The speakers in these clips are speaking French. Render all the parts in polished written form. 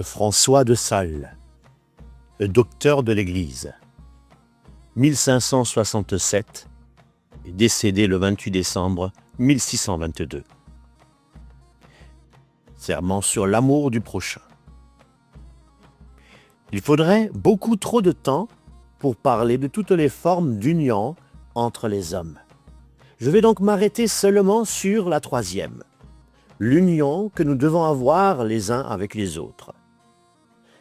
François de Sales, docteur de l'Église, 1567, et décédé le 28 décembre 1622. Serment sur l'amour du prochain. Il faudrait beaucoup trop de temps pour parler de toutes les formes d'union entre les hommes. Je vais donc m'arrêter seulement sur la troisième, l'union que nous devons avoir les uns avec les autres.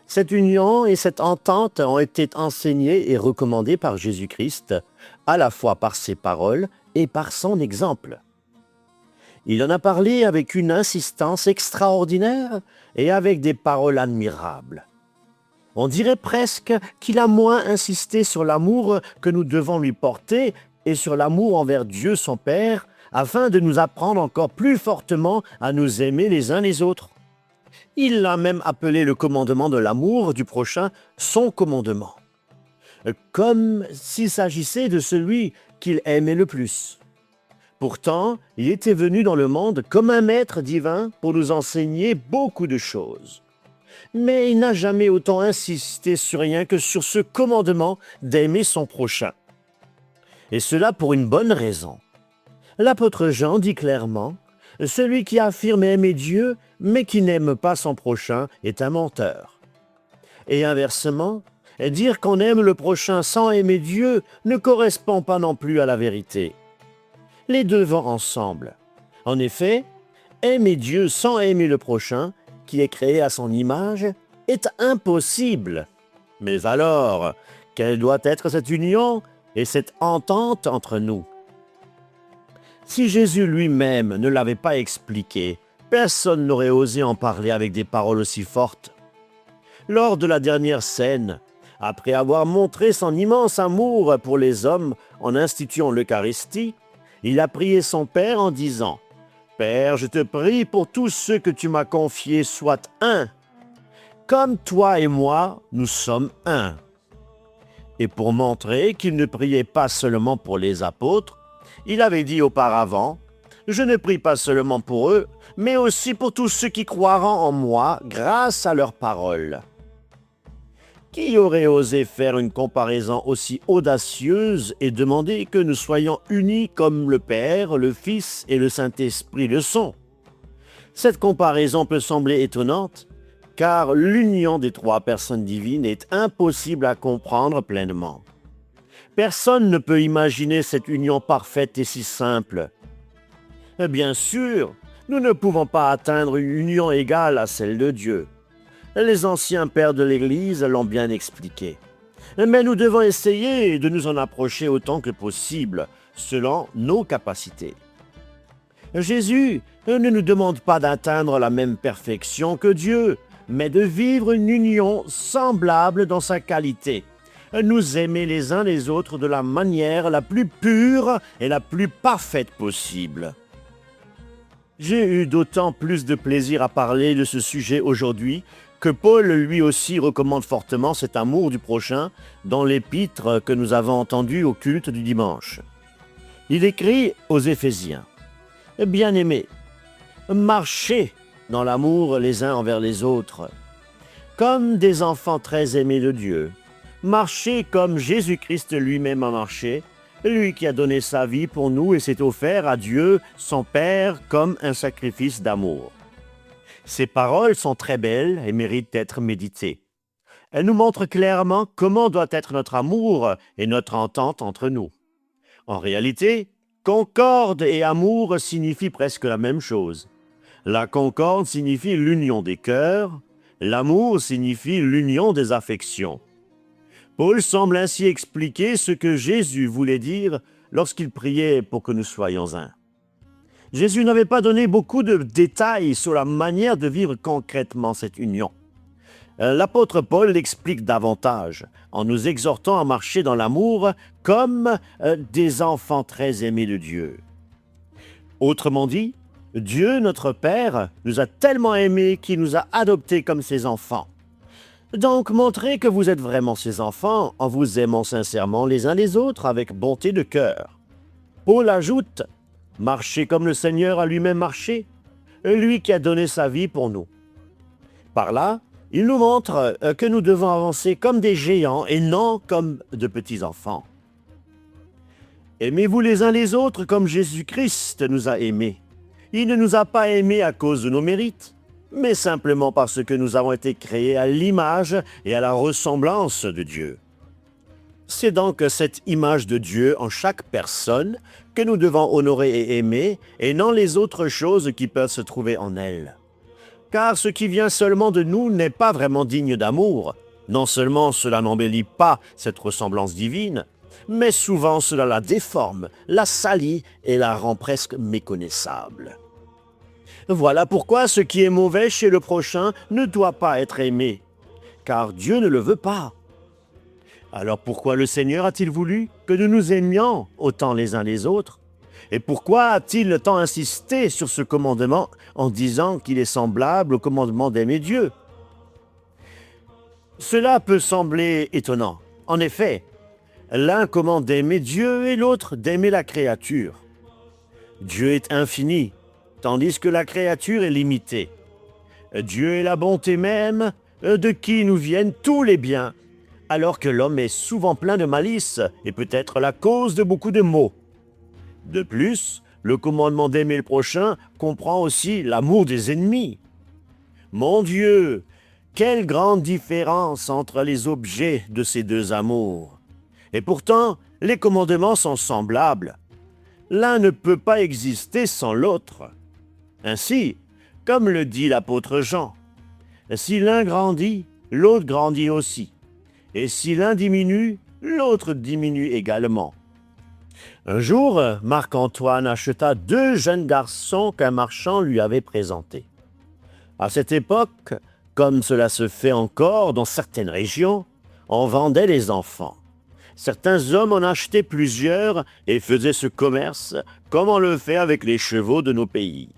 Cette union et cette entente ont été enseignées et recommandées par Jésus-Christ, à la fois par ses paroles et par son exemple. Il en a parlé avec une insistance extraordinaire et avec des paroles admirables. On dirait presque qu'il a moins insisté sur l'amour que nous devons lui porter et sur l'amour envers Dieu son Père, afin de nous apprendre encore plus fortement à nous aimer les uns les autres. Il a même appelé le commandement de l'amour du prochain son commandement, comme s'il s'agissait de celui qu'il aimait le plus. Pourtant, il était venu dans le monde comme un maître divin pour nous enseigner beaucoup de choses. Mais il n'a jamais autant insisté sur rien que sur ce commandement d'aimer son prochain. Et cela pour une bonne raison. L'apôtre Jean dit clairement: « Celui qui affirme aimer Dieu, mais qui n'aime pas son prochain, est un menteur. » Et inversement, dire qu'on aime le prochain sans aimer Dieu ne correspond pas non plus à la vérité. Les deux vont ensemble. En effet, aimer Dieu sans aimer le prochain, qui est créé à son image, est impossible. Mais alors, quelle doit être cette union et cette entente entre nous? Si Jésus lui-même ne l'avait pas expliqué, personne n'aurait osé en parler avec des paroles aussi fortes. Lors de la dernière scène, après avoir montré son immense amour pour les hommes en instituant l'Eucharistie, il a prié son Père en disant: « Père, je te prie pour tous ceux que tu m'as confiés soient un. Comme toi et moi, nous sommes un. » Et pour montrer qu'il ne priait pas seulement pour les apôtres, il avait dit auparavant: « Je ne prie pas seulement pour eux, mais aussi pour tous ceux qui croiront en moi grâce à leurs paroles. » Qui aurait osé faire une comparaison aussi audacieuse et demander que nous soyons unis comme le Père, le Fils et le Saint-Esprit le sont? Cette comparaison peut sembler étonnante, car l'union des trois personnes divines est impossible à comprendre pleinement. Personne ne peut imaginer cette union parfaite et si simple. Bien sûr, nous ne pouvons pas atteindre une union égale à celle de Dieu. Les anciens pères de l'Église l'ont bien expliqué. Mais nous devons essayer de nous en approcher autant que possible, selon nos capacités. Jésus ne nous demande pas d'atteindre la même perfection que Dieu, mais de vivre une union semblable dans sa qualité. Nous aimer les uns les autres de la manière la plus pure et la plus parfaite possible. J'ai eu d'autant plus de plaisir à parler de ce sujet aujourd'hui que Paul lui aussi recommande fortement cet amour du prochain dans l'épître que nous avons entendu au culte du dimanche. Il écrit aux Éphésiens: « Bien-aimés, marchez dans l'amour les uns envers les autres, comme des enfants très aimés de Dieu. Marchez comme Jésus-Christ lui-même a marché, lui qui a donné sa vie pour nous et s'est offert à Dieu, son Père, comme un sacrifice d'amour. » Ces paroles sont très belles et méritent d'être méditées. Elles nous montrent clairement comment doit être notre amour et notre entente entre nous. En réalité, concorde et amour signifient presque la même chose. La concorde signifie l'union des cœurs, l'amour signifie l'union des affections. Paul semble ainsi expliquer ce que Jésus voulait dire lorsqu'il priait pour que nous soyons un. Jésus n'avait pas donné beaucoup de détails sur la manière de vivre concrètement cette union. L'apôtre Paul l'explique davantage en nous exhortant à marcher dans l'amour comme des enfants très aimés de Dieu. Autrement dit, Dieu, notre Père, nous a tellement aimés qu'il nous a adoptés comme ses enfants. Donc, montrez que vous êtes vraiment ses enfants en vous aimant sincèrement les uns les autres avec bonté de cœur. Paul ajoute, « Marchez comme le Seigneur a lui-même marché, lui qui a donné sa vie pour nous. » Par là, il nous montre que nous devons avancer comme des géants et non comme de petits enfants. Aimez-vous les uns les autres comme Jésus-Christ nous a aimés. Il ne nous a pas aimés à cause de nos mérites, mais simplement parce que nous avons été créés à l'image et à la ressemblance de Dieu. C'est donc cette image de Dieu en chaque personne que nous devons honorer et aimer, et non les autres choses qui peuvent se trouver en elle. Car ce qui vient seulement de nous n'est pas vraiment digne d'amour. Non seulement cela n'embellit pas cette ressemblance divine, mais souvent cela la déforme, la salit et la rend presque méconnaissable. Voilà pourquoi ce qui est mauvais chez le prochain ne doit pas être aimé, car Dieu ne le veut pas. Alors pourquoi le Seigneur a-t-il voulu que nous nous aimions autant les uns les autres? Et pourquoi a-t-il tant insisté sur ce commandement en disant qu'il est semblable au commandement d'aimer Dieu? Cela peut sembler étonnant. En effet, l'un commande d'aimer Dieu et l'autre d'aimer la créature. Dieu est infini, tandis que la créature est limitée. Dieu est la bonté même, de qui nous viennent tous les biens, alors que l'homme est souvent plein de malice et peut être la cause de beaucoup de maux. De plus, le commandement d'aimer le prochain comprend aussi l'amour des ennemis. Mon Dieu, quelle grande différence entre les objets de ces deux amours! Et pourtant, les commandements sont semblables. L'un ne peut pas exister sans l'autre. Ainsi, comme le dit l'apôtre Jean, « Si l'un grandit, l'autre grandit aussi. Et si l'un diminue, l'autre diminue également. » Un jour, Marc-Antoine acheta 2 jeunes garçons qu'un marchand lui avait présentés. À cette époque, comme cela se fait encore dans certaines régions, on vendait les enfants. Certains hommes en achetaient plusieurs et faisaient ce commerce comme on le fait avec les chevaux de nos pays.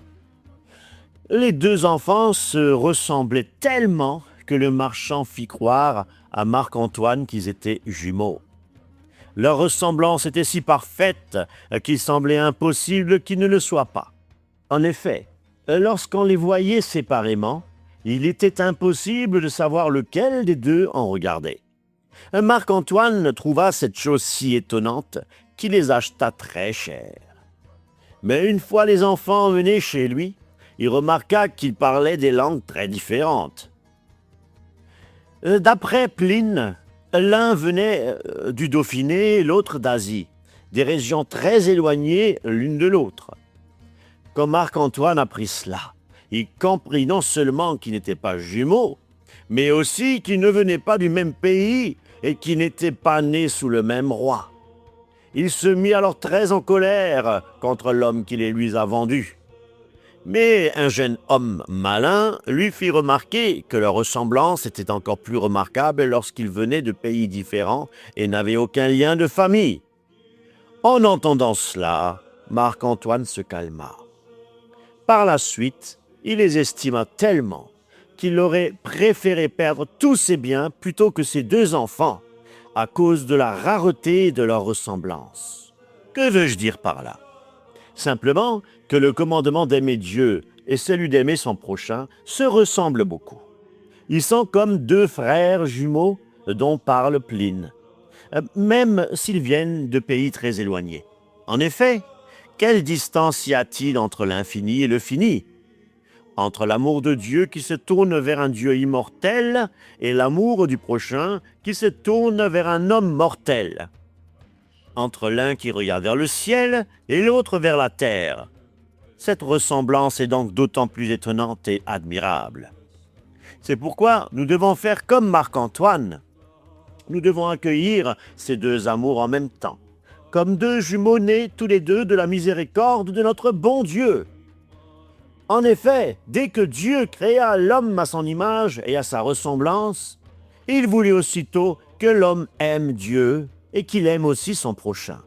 Les 2 enfants se ressemblaient tellement que le marchand fit croire à Marc-Antoine qu'ils étaient jumeaux. Leur ressemblance était si parfaite qu'il semblait impossible qu'ils ne le soient pas. En effet, lorsqu'on les voyait séparément, il était impossible de savoir lequel des deux en regardait. Marc-Antoine trouva cette chose si étonnante qu'il les acheta très cher. Mais une fois les enfants emmenés chez lui, il remarqua qu'ils parlaient des langues très différentes. D'après Pline, l'un venait du Dauphiné, l'autre d'Asie, des régions très éloignées l'une de l'autre. Quand Marc-Antoine apprit cela, il comprit non seulement qu'ils n'étaient pas jumeaux, mais aussi qu'ils ne venaient pas du même pays et qu'ils n'étaient pas nés sous le même roi. Il se mit alors très en colère contre l'homme qui les lui a vendus. Mais un jeune homme malin lui fit remarquer que leur ressemblance était encore plus remarquable lorsqu'ils venaient de pays différents et n'avaient aucun lien de famille. En entendant cela, Marc-Antoine se calma. Par la suite, il les estima tellement qu'il aurait préféré perdre tous ses biens plutôt que ses 2 enfants, à cause de la rareté de leur ressemblance. Que veux-je dire par là? Simplement que le commandement d'aimer Dieu et celui d'aimer son prochain se ressemblent beaucoup. Ils sont comme 2 frères jumeaux dont parle Pline, même s'ils viennent de pays très éloignés. En effet, quelle distance y a-t-il entre l'infini et le fini? Entre l'amour de Dieu qui se tourne vers un Dieu immortel et l'amour du prochain qui se tourne vers un homme mortel. Entre l'un qui regarde vers le ciel et l'autre vers la terre. Cette ressemblance est donc d'autant plus étonnante et admirable. C'est pourquoi nous devons faire comme Marc-Antoine. Nous devons accueillir ces 2 amours en même temps, comme deux jumeaux nés tous les deux de la miséricorde de notre bon Dieu. En effet, dès que Dieu créa l'homme à son image et à sa ressemblance, il voulut aussitôt que l'homme aime Dieu et qu'il aime aussi son prochain.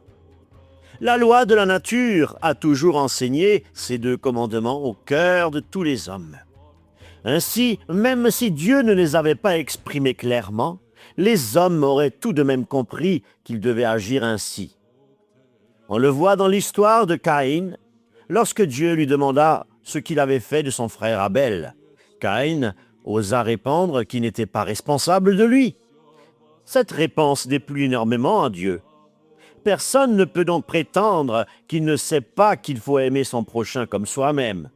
La loi de la nature a toujours enseigné ces deux commandements au cœur de tous les hommes. Ainsi, même si Dieu ne les avait pas exprimés clairement, les hommes auraient tout de même compris qu'ils devaient agir ainsi. On le voit dans l'histoire de Caïn, lorsque Dieu lui demanda ce qu'il avait fait de son frère Abel. Caïn osa répondre qu'il n'était pas responsable de lui. Cette réponse déplut énormément à Dieu. Personne ne peut donc prétendre qu'il ne sait pas qu'il faut aimer son prochain comme soi-même.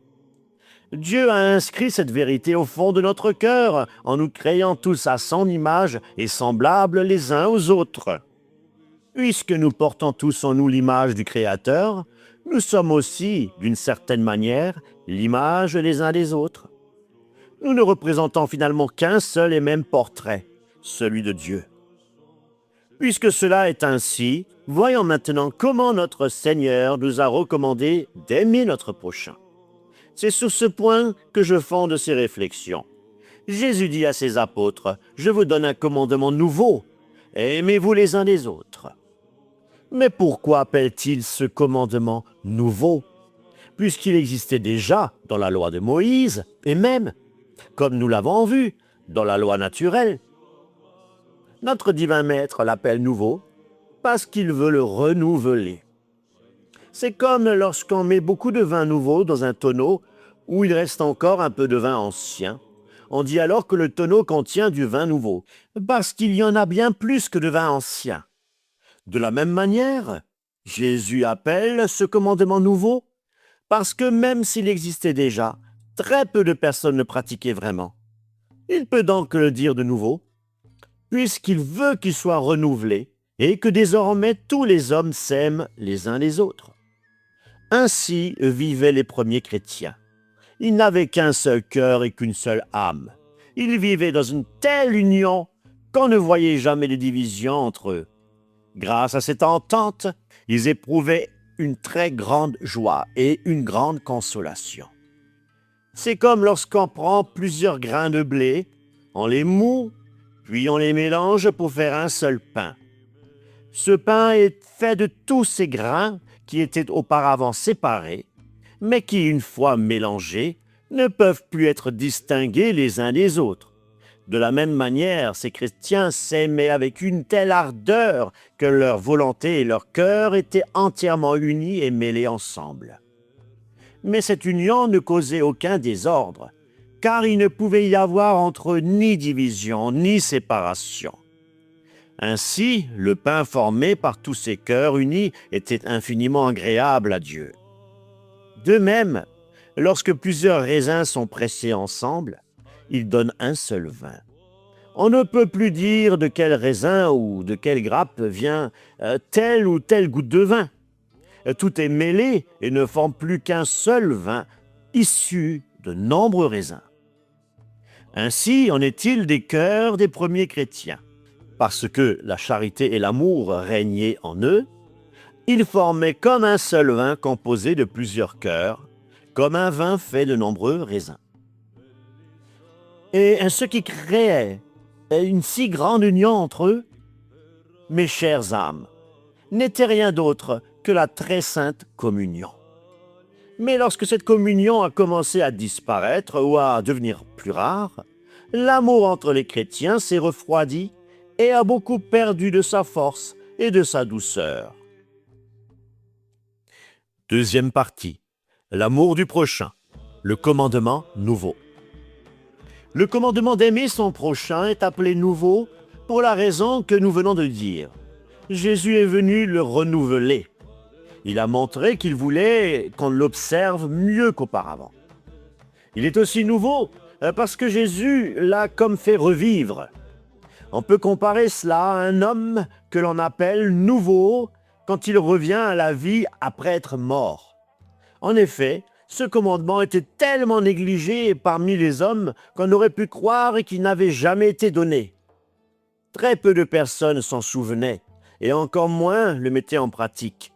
Dieu a inscrit cette vérité au fond de notre cœur en nous créant tous à son image et semblables les uns aux autres. Puisque nous portons tous en nous l'image du Créateur, nous sommes aussi, d'une certaine manière, l'image les uns des autres. Nous ne représentons finalement qu'un seul et même portrait, celui de Dieu. Puisque cela est ainsi, voyons maintenant comment notre Seigneur nous a recommandé d'aimer notre prochain. C'est sur ce point que je fonde ces réflexions. Jésus dit à ses apôtres, « Je vous donne un commandement nouveau, aimez-vous les uns les autres. » Mais pourquoi appelle-t-il ce commandement nouveau? Puisqu'il existait déjà dans la loi de Moïse, et même, comme nous l'avons vu, dans la loi naturelle. Notre divin maître l'appelle nouveau parce qu'il veut le renouveler. C'est comme lorsqu'on met beaucoup de vin nouveau dans un tonneau où il reste encore un peu de vin ancien. On dit alors que le tonneau contient du vin nouveau, parce qu'il y en a bien plus que de vin ancien. De la même manière, Jésus appelle ce commandement nouveau parce que même s'il existait déjà, très peu de personnes le pratiquaient vraiment. Il peut donc le dire de nouveau, puisqu'il veut qu'il soit renouvelé et que désormais tous les hommes s'aiment les uns les autres. Ainsi vivaient les premiers chrétiens. Ils n'avaient qu'un seul cœur et qu'une seule âme. Ils vivaient dans une telle union qu'on ne voyait jamais de division entre eux. Grâce à cette entente, ils éprouvaient une très grande joie et une grande consolation. C'est comme lorsqu'on prend plusieurs grains de blé, on les moud, puis on les mélange pour faire un seul pain. Ce pain est fait de tous ces grains qui étaient auparavant séparés, mais qui, une fois mélangés, ne peuvent plus être distingués les uns des autres. De la même manière, ces chrétiens s'aimaient avec une telle ardeur que leur volonté et leur cœur étaient entièrement unis et mêlés ensemble. Mais cette union ne causait aucun désordre, car il ne pouvait y avoir entre eux ni division ni séparation. Ainsi, le pain formé par tous ces cœurs unis était infiniment agréable à Dieu. De même, lorsque plusieurs raisins sont pressés ensemble, ils donnent un seul vin. On ne peut plus dire de quel raisin ou de quelle grappe vient telle ou telle goutte de vin. Tout est mêlé et ne forme plus qu'un seul vin, issu de nombreux raisins. Ainsi en est-il des cœurs des premiers chrétiens. Parce que la charité et l'amour régnaient en eux, ils formaient comme un seul vin composé de plusieurs cœurs, comme un vin fait de nombreux raisins. Et ce qui créait une si grande union entre eux, mes chères âmes, n'était rien d'autre que la très sainte communion. Mais lorsque cette communion a commencé à disparaître ou à devenir plus rare, l'amour entre les chrétiens s'est refroidi et a beaucoup perdu de sa force et de sa douceur. Deuxième partie, l'amour du prochain, le commandement nouveau. Le commandement d'aimer son prochain est appelé nouveau pour la raison que nous venons de dire. Jésus est venu le renouveler. Il a montré qu'il voulait qu'on l'observe mieux qu'auparavant. Il est aussi nouveau parce que Jésus l'a comme fait revivre. On peut comparer cela à un homme que l'on appelle nouveau quand il revient à la vie après être mort. En effet, ce commandement était tellement négligé parmi les hommes qu'on aurait pu croire qu'il n'avait jamais été donné. Très peu de personnes s'en souvenaient, et encore moins le mettez en pratique.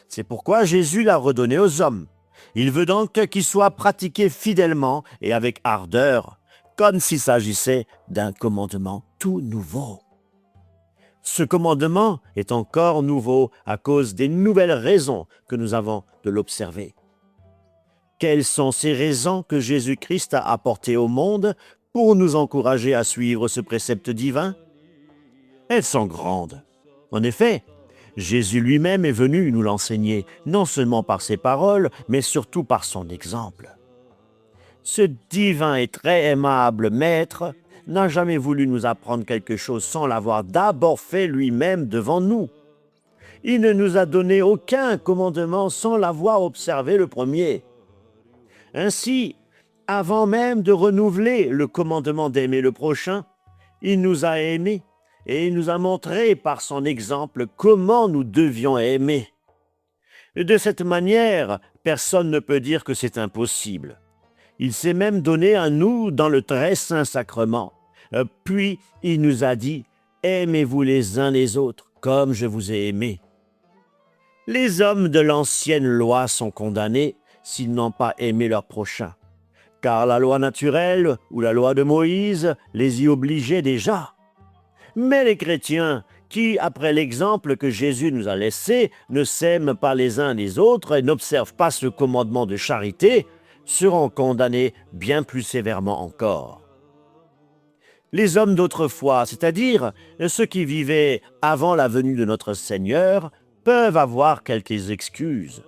C'est pourquoi Jésus l'a redonné aux hommes. Il veut donc qu'il soit pratiqué fidèlement et avec ardeur, comme s'il s'agissait d'un commandement tout nouveau. Ce commandement est encore nouveau à cause des nouvelles raisons que nous avons de l'observer. Quelles sont ces raisons que Jésus-Christ a apportées au monde pour nous encourager à suivre ce précepte divin? Elles sont grandes. En effet, Jésus lui-même est venu nous l'enseigner, non seulement par ses paroles, mais surtout par son exemple. Ce divin et très aimable Maître n'a jamais voulu nous apprendre quelque chose sans l'avoir d'abord fait lui-même devant nous. Il ne nous a donné aucun commandement sans l'avoir observé le premier. Ainsi, avant même de renouveler le commandement d'aimer le prochain, il nous a aimés et il nous a montré par son exemple comment nous devions aimer. De cette manière, personne ne peut dire que c'est impossible. Il s'est même donné à nous dans le très saint sacrement. Puis il nous a dit « Aimez-vous les uns les autres comme je vous ai aimés ». Les hommes de l'ancienne loi sont condamnés s'ils n'ont pas aimé leur prochain, car la loi naturelle ou la loi de Moïse les y obligeait déjà. Mais les chrétiens, qui, après l'exemple que Jésus nous a laissé, ne s'aiment pas les uns les autres et n'observent pas ce commandement de charité, seront condamnés bien plus sévèrement encore. Les hommes d'autrefois, c'est-à-dire ceux qui vivaient avant la venue de notre Seigneur, peuvent avoir quelques excuses.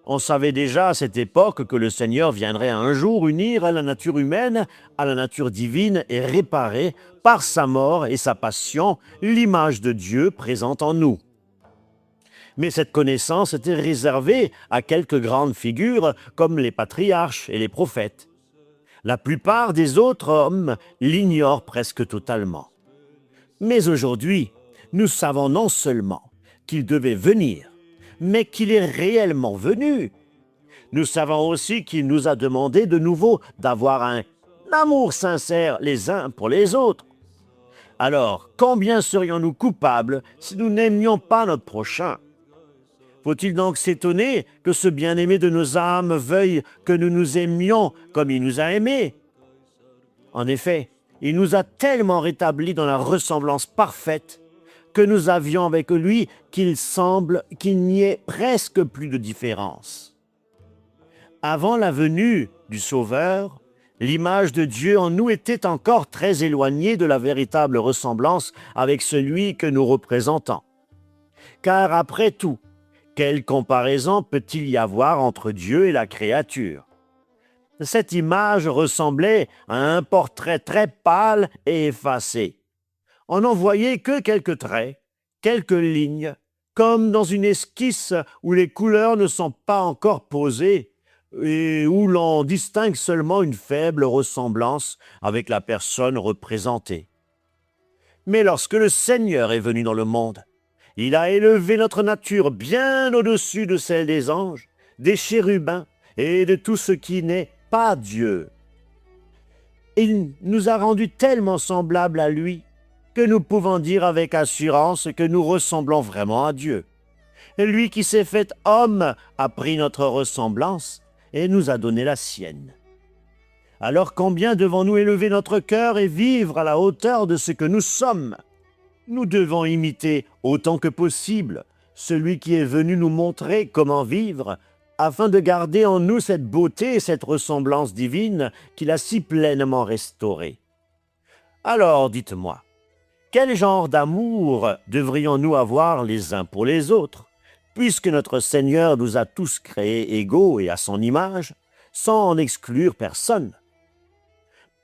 On savait déjà à cette époque que le Seigneur viendrait un jour unir à la nature humaine, à la nature divine et réparer, par sa mort et sa passion, l'image de Dieu présente en nous. Mais cette connaissance était réservée à quelques grandes figures comme les patriarches et les prophètes. La plupart des autres hommes l'ignorent presque totalement. Mais aujourd'hui, nous savons non seulement qu'il devait venir, mais qu'il est réellement venu. Nous savons aussi qu'il nous a demandé de nouveau d'avoir un amour sincère les uns pour les autres. Alors, combien serions-nous coupables si nous n'aimions pas notre prochain? Faut-il donc s'étonner que ce bien-aimé de nos âmes veuille que nous nous aimions comme il nous a aimés? En effet, il nous a tellement rétablis dans la ressemblance parfaite que nous avions avec lui qu'il semble qu'il n'y ait presque plus de différence. Avant la venue du Sauveur, l'image de Dieu en nous était encore très éloignée de la véritable ressemblance avec celui que nous représentons. Car après tout, quelle comparaison peut-il y avoir entre Dieu et la créature? Cette image ressemblait à un portrait très pâle et effacé. On n'en voyait que quelques traits, quelques lignes, comme dans une esquisse où les couleurs ne sont pas encore posées et où l'on distingue seulement une faible ressemblance avec la personne représentée. Mais lorsque le Seigneur est venu dans le monde, il a élevé notre nature bien au-dessus de celle des anges, des chérubins et de tout ce qui n'est pas Dieu. Il nous a rendus tellement semblables à lui que nous pouvons dire avec assurance que nous ressemblons vraiment à Dieu. Lui qui s'est fait homme a pris notre ressemblance et nous a donné la sienne. Alors combien devons-nous élever notre cœur et vivre à la hauteur de ce que nous sommes? Nous devons imiter autant que possible celui qui est venu nous montrer comment vivre afin de garder en nous cette beauté et cette ressemblance divine qu'il a si pleinement restaurée. Alors dites-moi, quel genre d'amour devrions-nous avoir les uns pour les autres, puisque notre Seigneur nous a tous créés égaux et à son image, sans en exclure personne?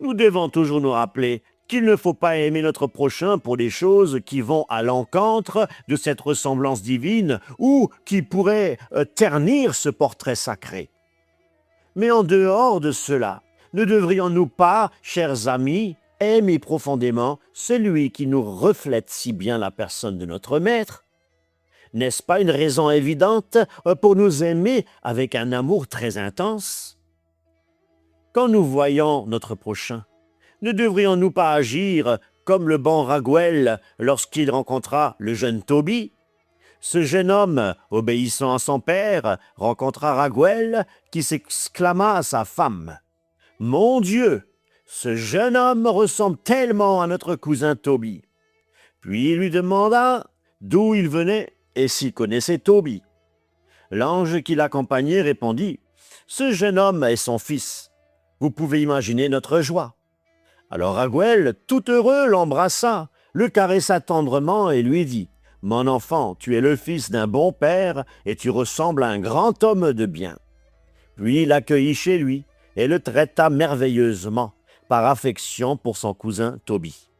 Nous devons toujours nous rappeler qu'il ne faut pas aimer notre prochain pour des choses qui vont à l'encontre de cette ressemblance divine ou qui pourraient ternir ce portrait sacré. Mais en dehors de cela, ne devrions-nous pas, chers amis, aimer profondément celui qui nous reflète si bien la personne de notre Maître? N'est-ce pas une raison évidente pour nous aimer avec un amour très intense? Quand nous voyons notre prochain, ne devrions-nous pas agir comme le bon Raguel lorsqu'il rencontra le jeune Tobie. Ce jeune homme, obéissant à son père, rencontra Raguel qui s'exclama à sa femme. « Mon Dieu, ce jeune homme ressemble tellement à notre cousin Tobie. » Puis il lui demanda d'où il venait et s'il connaissait Tobie. L'ange qui l'accompagnait répondit « Ce jeune homme est son fils. Vous pouvez imaginer notre joie. » Alors Raguel, tout heureux, l'embrassa, le caressa tendrement et lui dit « Mon enfant, tu es le fils d'un bon père et tu ressembles à un grand homme de bien. » Puis il l'accueillit chez lui et le traita merveilleusement par affection pour son cousin Tobie.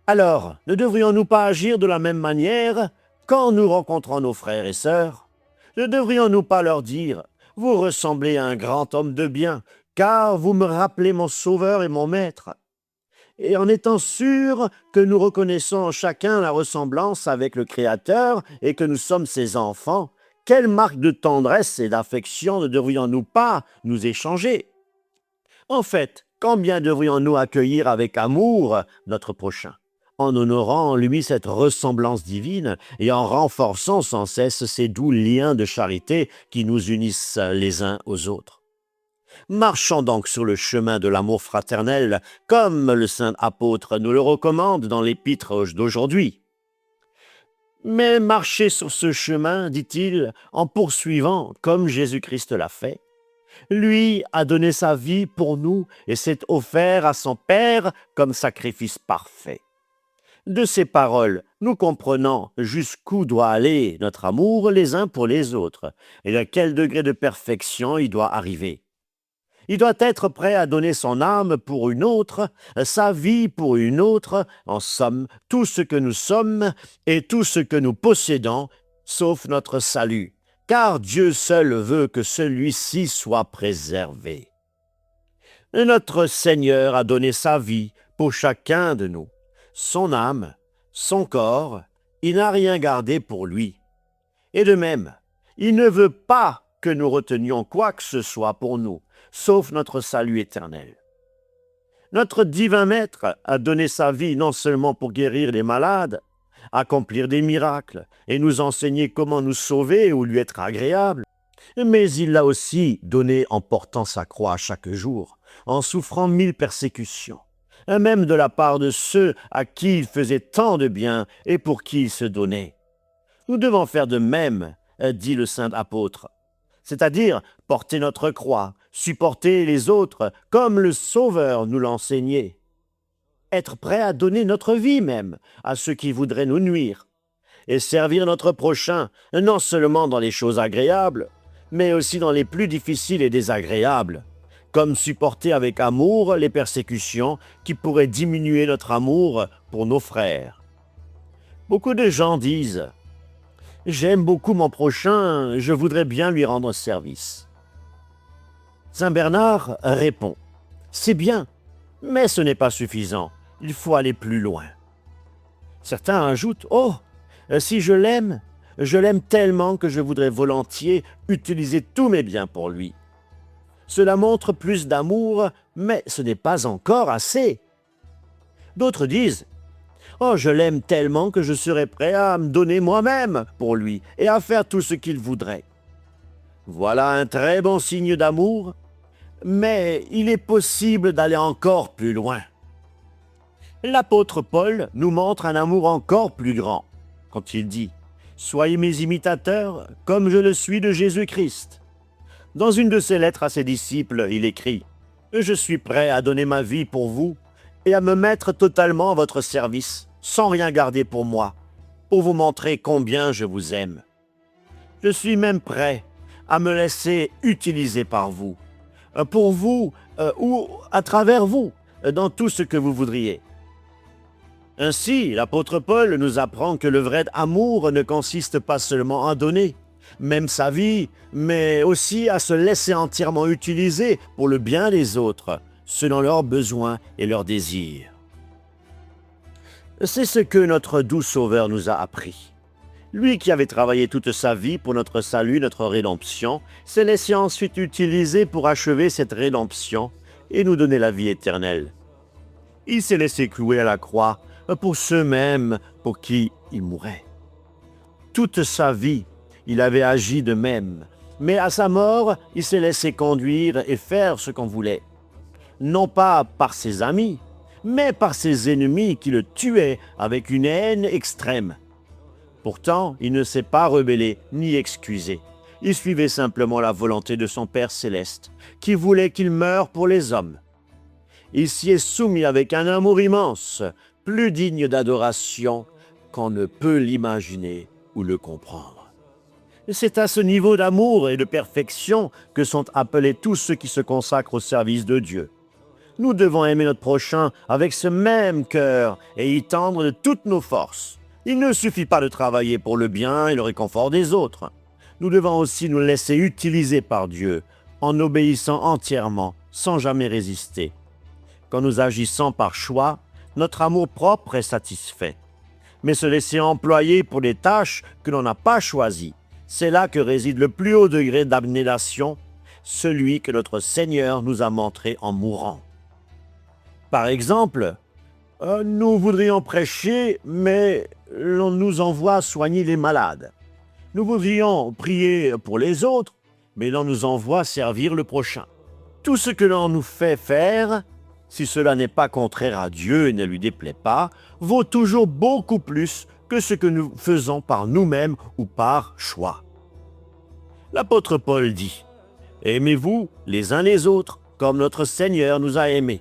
Alors, ne devrions-nous pas agir de la même manière quand nous rencontrons nos frères et sœurs? Ne devrions-nous pas leur dire « Vous ressemblez à un grand homme de bien, car vous me rappelez mon Sauveur et mon Maître » ? Et en étant sûrs que nous reconnaissons chacun la ressemblance avec le Créateur et que nous sommes ses enfants, quelle marque de tendresse et d'affection ne devrions-nous pas nous échanger? En fait, combien devrions-nous accueillir avec amour notre prochain, en honorant en lui cette ressemblance divine et en renforçant sans cesse ces doux liens de charité qui nous unissent les uns aux autres. Marchons donc sur le chemin de l'amour fraternel, comme le saint apôtre nous le recommande dans l'épître d'aujourd'hui. Mais marcher sur ce chemin, dit-il, en poursuivant comme Jésus-Christ l'a fait. Lui a donné sa vie pour nous et s'est offert à son Père comme sacrifice parfait. De ces paroles, nous comprenons jusqu'où doit aller notre amour les uns pour les autres et à quel degré de perfection il doit arriver. Il doit être prêt à donner son âme pour une autre, sa vie pour une autre, en somme, tout ce que nous sommes et tout ce que nous possédons, sauf notre salut, car Dieu seul veut que celui-ci soit préservé. Notre Seigneur a donné sa vie pour chacun de nous, son âme, son corps, il n'a rien gardé pour lui. Et de même, il ne veut pas que nous retenions quoi que ce soit pour nous, sauf notre salut éternel. Notre divin Maître a donné sa vie non seulement pour guérir les malades, accomplir des miracles et nous enseigner comment nous sauver ou lui être agréable, mais il l'a aussi donné en portant sa croix chaque jour, en souffrant 1000 persécutions, et même de la part de ceux à qui il faisait tant de bien et pour qui il se donnait. Nous devons faire de même, dit le saint apôtre, c'est-à-dire porter notre croix, supporter les autres comme le Sauveur nous l'a enseigné. Être prêt à donner notre vie même à ceux qui voudraient nous nuire et servir notre prochain non seulement dans les choses agréables, mais aussi dans les plus difficiles et désagréables, comme supporter avec amour les persécutions qui pourraient diminuer notre amour pour nos frères. Beaucoup de gens disent « J'aime beaucoup mon prochain, je voudrais bien lui rendre service. » Saint Bernard répond « C'est bien, mais ce n'est pas suffisant, il faut aller plus loin. » Certains ajoutent « Oh, si je l'aime tellement que je voudrais volontiers utiliser tous mes biens pour lui. » Cela montre plus d'amour, mais ce n'est pas encore assez. D'autres disent « Oh, je l'aime tellement que je serais prêt à me donner moi-même pour lui et à faire tout ce qu'il voudrait. » Voilà un très bon signe d'amour, mais il est possible d'aller encore plus loin. L'apôtre Paul nous montre un amour encore plus grand quand il dit « Soyez mes imitateurs comme je le suis de Jésus-Christ. » Dans une de ses lettres à ses disciples, il écrit « Je suis prêt à donner ma vie pour vous et à me mettre totalement à votre service, sans rien garder pour moi, pour vous montrer combien je vous aime. Je suis même prêt à me laisser utiliser par vous, pour vous ou à travers vous, dans tout ce que vous voudriez. » Ainsi, l'apôtre Paul nous apprend que le vrai amour ne consiste pas seulement à donner, même sa vie, mais aussi à se laisser entièrement utiliser pour le bien des autres, selon leurs besoins et leurs désirs. C'est ce que notre doux Sauveur nous a appris. Lui qui avait travaillé toute sa vie pour notre salut, notre rédemption, s'est laissé ensuite utiliser pour achever cette rédemption et nous donner la vie éternelle. Il s'est laissé clouer à la croix pour ceux-mêmes pour qui il mourait. Toute sa vie, il avait agi de même, mais à sa mort, il s'est laissé conduire et faire ce qu'on voulait. Non pas par ses amis, mais par ses ennemis qui le tuaient avec une haine extrême. Pourtant, il ne s'est pas rebellé ni excusé. Il suivait simplement la volonté de son Père céleste, qui voulait qu'il meure pour les hommes. Il s'y est soumis avec un amour immense, plus digne d'adoration qu'on ne peut l'imaginer ou le comprendre. C'est à ce niveau d'amour et de perfection que sont appelés tous ceux qui se consacrent au service de Dieu. Nous devons aimer notre prochain avec ce même cœur et y tendre de toutes nos forces. Il ne suffit pas de travailler pour le bien et le réconfort des autres. Nous devons aussi nous laisser utiliser par Dieu en obéissant entièrement, sans jamais résister. Quand nous agissons par choix, notre amour propre est satisfait. Mais se laisser employer pour des tâches que l'on n'a pas choisies, c'est là que réside le plus haut degré d'abnégation, celui que notre Seigneur nous a montré en mourant. Par exemple, nous voudrions prêcher, mais l'on nous envoie soigner les malades. Nous voudrions prier pour les autres, mais l'on nous envoie servir le prochain. Tout ce que l'on nous fait faire, si cela n'est pas contraire à Dieu et ne lui déplaît pas, vaut toujours beaucoup plus que ce que nous faisons par nous-mêmes ou par choix. L'apôtre Paul dit « Aimez-vous les uns les autres comme notre Seigneur nous a aimés. »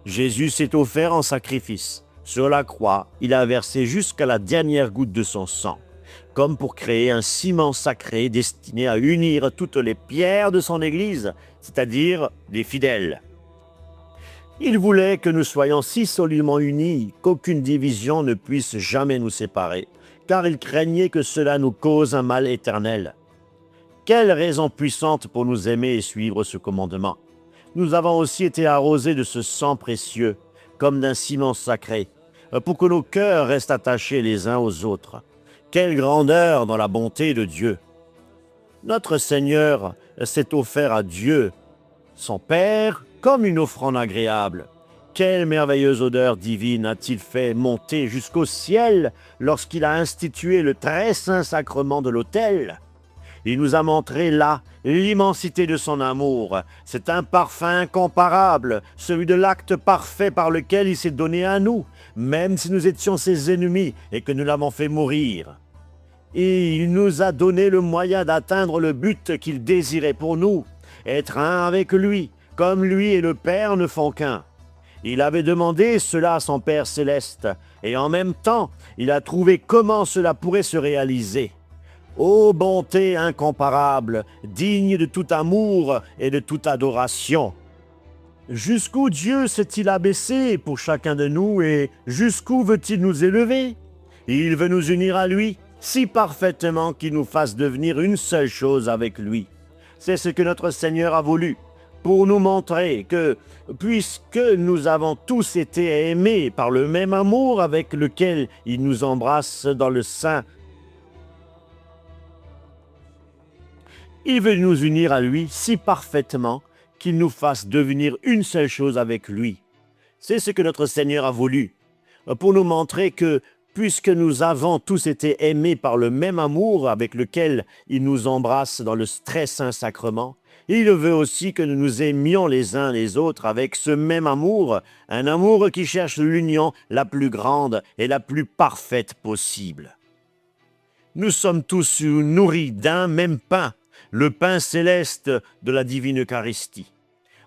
Jésus s'est offert en sacrifice. Sur la croix, il a versé jusqu'à la dernière goutte de son sang, comme pour créer un ciment sacré destiné à unir toutes les pierres de son Église, c'est-à-dire les fidèles. Il voulait que nous soyons si solidement unis qu'aucune division ne puisse jamais nous séparer, car il craignait que cela nous cause un mal éternel. Quelle raison puissante pour nous aimer et suivre ce commandement! Nous avons aussi été arrosés de ce sang précieux, comme d'un ciment sacré, pour que nos cœurs restent attachés les uns aux autres. Quelle grandeur dans la bonté de Dieu! Notre Seigneur s'est offert à Dieu, son Père, comme une offrande agréable. Quelle merveilleuse odeur divine a-t-il fait monter jusqu'au ciel lorsqu'il a institué le très saint sacrement de l'autel? Il nous a montré là l'immensité de son amour. C'est un parfum incomparable, celui de l'acte parfait par lequel il s'est donné à nous, même si nous étions ses ennemis et que nous l'avons fait mourir. Et il nous a donné le moyen d'atteindre le but qu'il désirait pour nous, être un avec lui, comme lui et le Père ne font qu'un. Il avait demandé cela à son Père céleste, et en même temps, il a trouvé comment cela pourrait se réaliser. Ô bonté incomparable, digne de tout amour et de toute adoration! Jusqu'où Dieu s'est-il abaissé pour chacun de nous et jusqu'où veut-il nous élever? Il veut nous unir à lui, si parfaitement qu'il nous fasse devenir une seule chose avec lui. C'est ce que notre Seigneur a voulu, pour nous montrer que, puisque nous avons tous été aimés par le même amour avec lequel il nous embrasse dans le sein, il veut nous unir à lui si parfaitement qu'il nous fasse devenir une seule chose avec lui. C'est ce que notre Seigneur a voulu, pour nous montrer que, puisque nous avons tous été aimés par le même amour avec lequel il nous embrasse dans le très saint sacrement, il veut aussi que nous nous aimions les uns les autres avec ce même amour, un amour qui cherche l'union la plus grande et la plus parfaite possible. Nous sommes tous nourris d'un même pain, le pain céleste de la divine Eucharistie.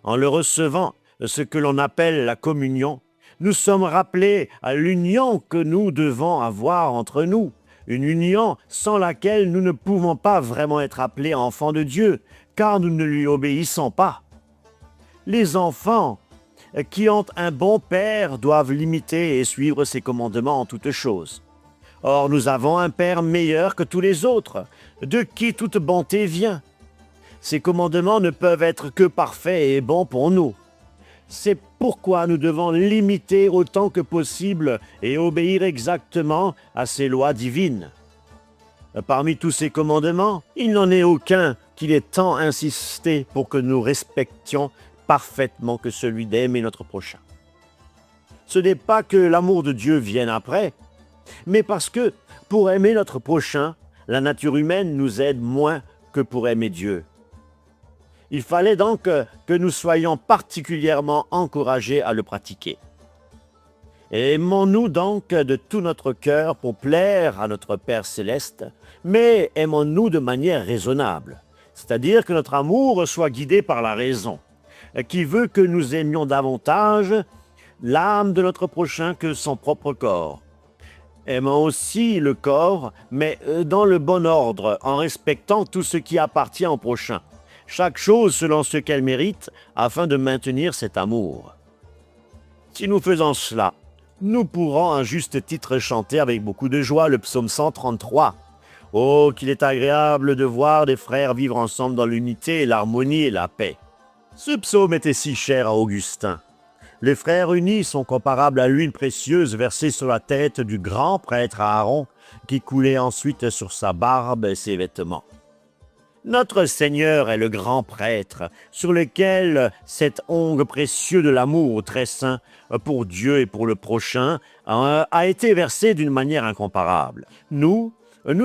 En le recevant, ce que l'on appelle la communion, nous sommes rappelés à l'union que nous devons avoir entre nous, une union sans laquelle nous ne pouvons pas vraiment être appelés enfants de Dieu, car nous ne lui obéissons pas. Les enfants qui ont un bon père doivent l'imiter et suivre ses commandements en toutes choses. Or, nous avons un Père meilleur que tous les autres, de qui toute bonté vient. Ces commandements ne peuvent être que parfaits et bons pour nous. C'est pourquoi nous devons l'imiter autant que possible et obéir exactement à ses lois divines. Parmi tous ces commandements, il n'en est aucun qu'il ait tant insisté pour que nous respections parfaitement que celui d'aimer notre prochain. Ce n'est pas que l'amour de Dieu vienne après, mais parce que pour aimer notre prochain, la nature humaine nous aide moins que pour aimer Dieu. Il fallait donc que nous soyons particulièrement encouragés à le pratiquer. Aimons-nous donc de tout notre cœur pour plaire à notre Père céleste, mais aimons-nous de manière raisonnable, c'est-à-dire que notre amour soit guidé par la raison, qui veut que nous aimions davantage l'âme de notre prochain que son propre corps. Aimons aussi le corps, mais dans le bon ordre, en respectant tout ce qui appartient au prochain, chaque chose selon ce qu'elle mérite, afin de maintenir cet amour. Si nous faisons cela, nous pourrons à juste titre chanter avec beaucoup de joie le psaume 133. Oh, qu'il est agréable de voir des frères vivre ensemble dans l'unité, l'harmonie et la paix. Ce psaume était si cher à Augustin. Les frères unis sont comparables à l'huile précieuse versée sur la tête du grand prêtre Aaron, qui coulait ensuite sur sa barbe et ses vêtements. Notre Seigneur est le grand prêtre, sur lequel cet ongle précieux de l'amour très saint pour Dieu et pour le prochain a été versé d'une manière incomparable. Nous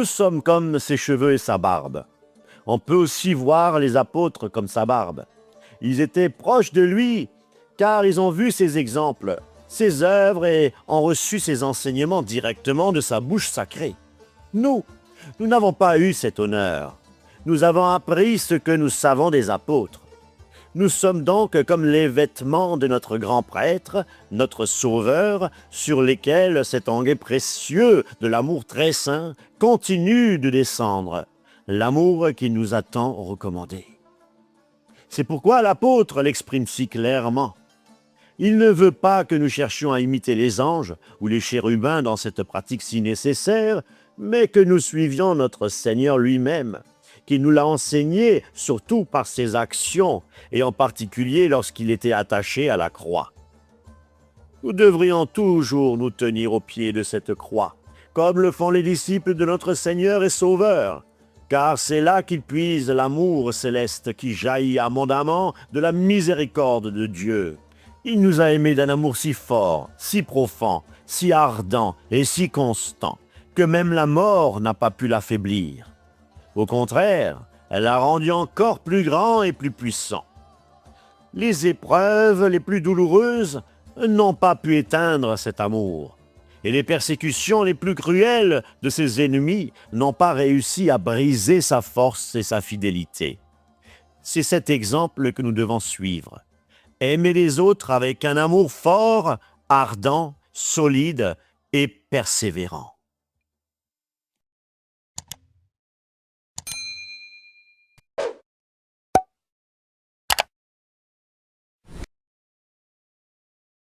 sommes comme ses cheveux et sa barbe. On peut aussi voir les apôtres comme sa barbe. Ils étaient proches de lui, car ils ont vu ses exemples, ses œuvres et ont reçu ses enseignements directement de sa bouche sacrée. Nous n'avons pas eu cet honneur. Nous avons appris ce que nous savons des apôtres. Nous sommes donc comme les vêtements de notre grand prêtre, notre Sauveur, sur lesquels cet onguet précieux de l'amour très saint continue de descendre, l'amour qui nous a tant recommandé. C'est pourquoi l'apôtre l'exprime si clairement. Il ne veut pas que nous cherchions à imiter les anges ou les chérubins dans cette pratique si nécessaire, mais que nous suivions notre Seigneur lui-même, qui nous l'a enseigné surtout par ses actions, et en particulier lorsqu'il était attaché à la croix. Nous devrions toujours nous tenir au pied de cette croix, comme le font les disciples de notre Seigneur et Sauveur, car c'est là qu'ils puisent l'amour céleste qui jaillit abondamment de la miséricorde de Dieu. Il nous a aimés d'un amour si fort, si profond, si ardent et si constant, que même la mort n'a pas pu l'affaiblir. Au contraire, elle l'a rendu encore plus grand et plus puissant. Les épreuves les plus douloureuses n'ont pas pu éteindre cet amour, et les persécutions les plus cruelles de ses ennemis n'ont pas réussi à briser sa force et sa fidélité. C'est cet exemple que nous devons suivre. Aimer les autres avec un amour fort, ardent, solide et persévérant.